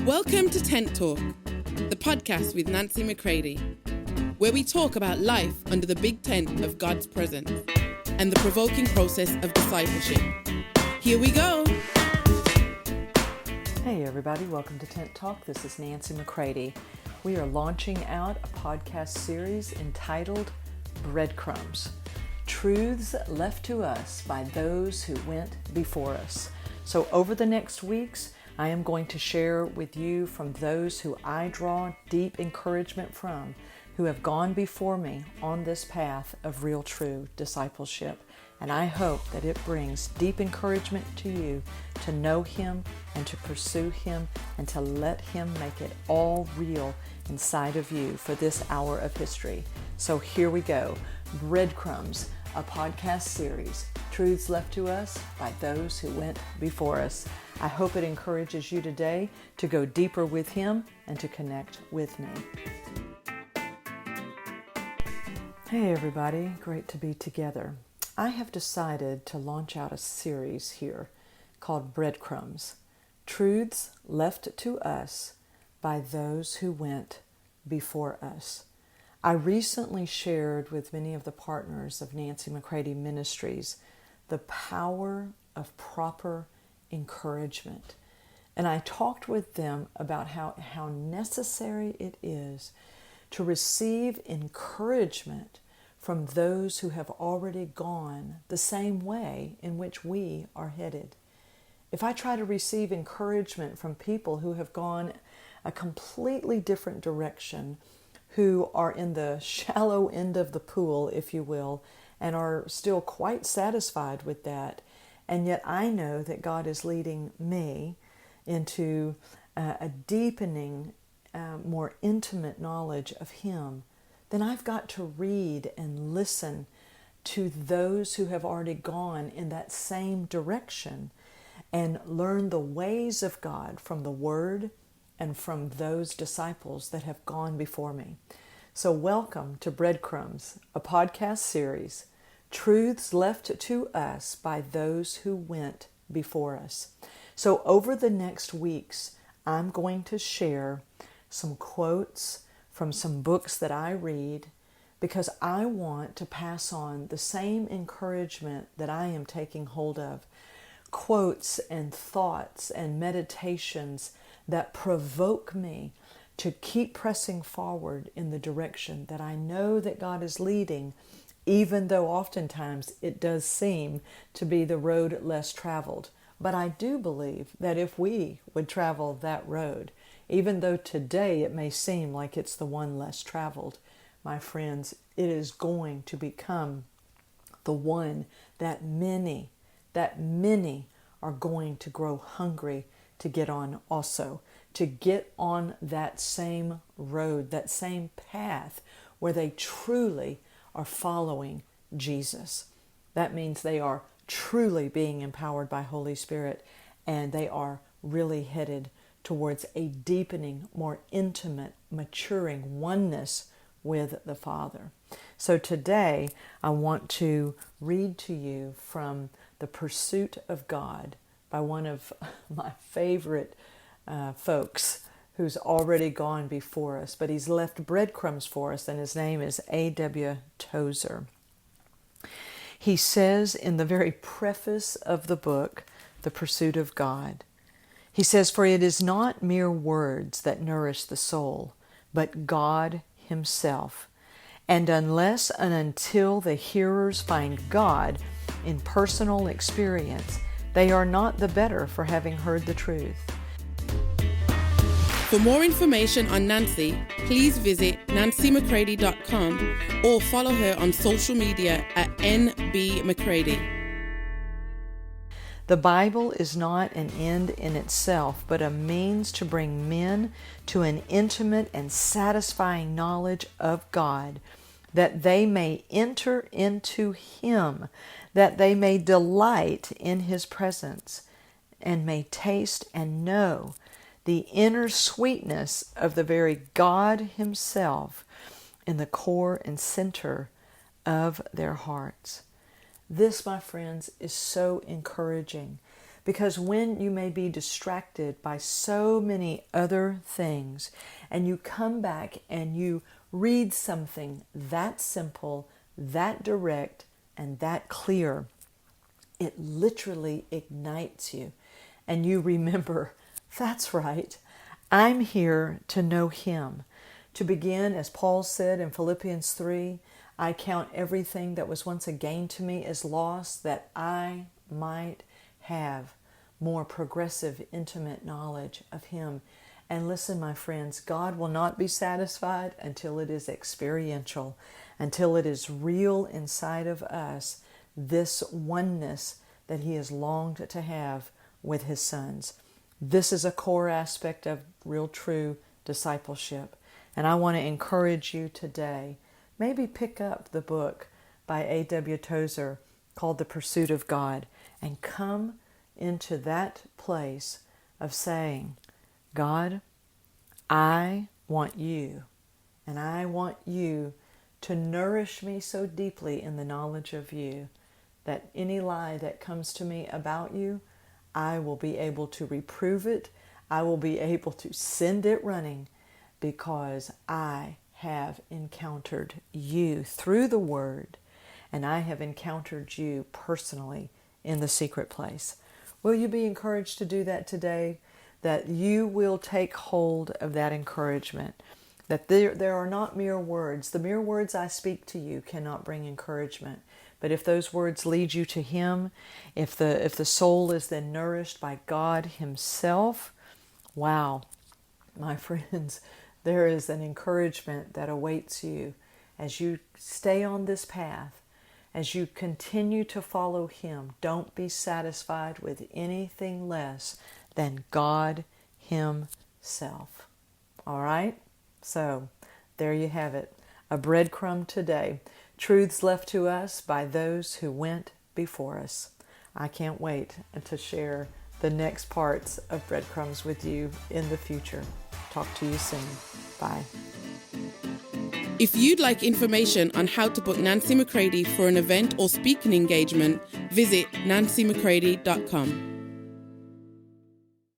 Welcome to Tent Talk, the podcast with Nancy McCready, where we talk about life under the big tent of God's presence and the provoking process of discipleship. Here we go. Hey everybody, welcome to Tent Talk. This is Nancy McCready. We are launching out a podcast series entitled Breadcrumbs, Truths Left to Us by Those Who Went Before Us. So over the next weeks, I am going to share with you from those who I draw deep encouragement from, who have gone before me on this path of real true discipleship. And I hope that it brings deep encouragement to you to know Him and to pursue Him and to let Him make it all real inside of you for this hour of history. So here we go. Breadcrumbs, a podcast series, Truths Left to Us by Those Who Went Before Us. I hope it encourages you today to go deeper with Him and to connect with me. Hey everybody, great to be together. I have decided to launch out a series here called Breadcrumbs, Truths Left to Us by Those Who Went Before Us. I recently shared with many of the partners of Nancy McCready Ministries the power of proper encouragement. And I talked with them about how necessary it is to receive encouragement from those who have already gone the same way in which we are headed. If I try to receive encouragement from people who have gone a completely different direction, who are in the shallow end of the pool, if you will, and are still quite satisfied with that, and yet I know that God is leading me into a deepening, more intimate knowledge of Him, then I've got to read and listen to those who have already gone in that same direction and learn the ways of God from the Word and from those disciples that have gone before me. So welcome to Breadcrumbs, a podcast series, Truths Left to Us by Those Who Went Before Us. So over the next weeks, I'm going to share some quotes from some books that I read because I want to pass on the same encouragement that I am taking hold of. Quotes and thoughts and meditations that provoke me to keep pressing forward in the direction that I know that God is leading, even though oftentimes it does seem to be the road less traveled. But I do believe that if we would travel that road, even though today it may seem like it's the one less traveled, my friends, it is going to become the one that many are going to grow hungry to get on also, to get on that same road, that same path where they truly are following Jesus. That means they are truly being empowered by Holy Spirit, and they are really headed towards a deepening, more intimate, maturing oneness with the Father. So today I want to read to you from The Pursuit of God by one of my favorite folks who's already gone before us, but he's left breadcrumbs for us, and his name is A.W. Tozer. He says in the very preface of the book, The Pursuit of God, he says, "For it is not mere words that nourish the soul, but God Himself. And unless and until the hearers find God in personal experience, they are not the better for having heard the truth." For more information on Nancy, please visit nancymccready.com or follow her on social media at NBMcCready. The Bible is not an end in itself, but a means to bring men to an intimate and satisfying knowledge of God, that they may enter into Him, that they may delight in His presence, and may taste and know the inner sweetness of the very God Himself in the core and center of their hearts. This, my friends, is so encouraging Because when you may be distracted by so many other things, and you come back and you read something that simple, that direct, and that clear, it literally ignites you. And you remember, that's right, I'm here to know Him. To begin, as Paul said in Philippians 3, I count everything that was once a gain to me as loss, that I might have more progressive, intimate knowledge of Him. And listen, my friends, God will not be satisfied until it is experiential, until it is real inside of us, this oneness that He has longed to have with His sons. This is a core aspect of real, true discipleship. And I want to encourage you today, maybe pick up the book by A.W. Tozer called The Pursuit of God, and come into that place of saying, God, I want you, and I want you to nourish me so deeply in the knowledge of you that any lie that comes to me about you, I will be able to reprove it. I will be able to send it running, because I have encountered you through the Word, and I have encountered you personally in the secret place. Will you be encouraged to do that today? That you will take hold of that encouragement. That there are not mere words. The mere words I speak to you cannot bring encouragement. But if those words lead you to Him, if the soul is then nourished by God Himself, wow, my friends, there is an encouragement that awaits you as you stay on this path, as you continue to follow Him. Don't be satisfied with anything less than God Himself. All right? So, there you have it. A breadcrumb today. Truths left to us by those who went before us. I can't wait to share the next parts of Breadcrumbs with you in the future. Talk to you soon. Bye. If you'd like information on how to book Nancy McCready for an event or speaking engagement, visit nancymccready.com.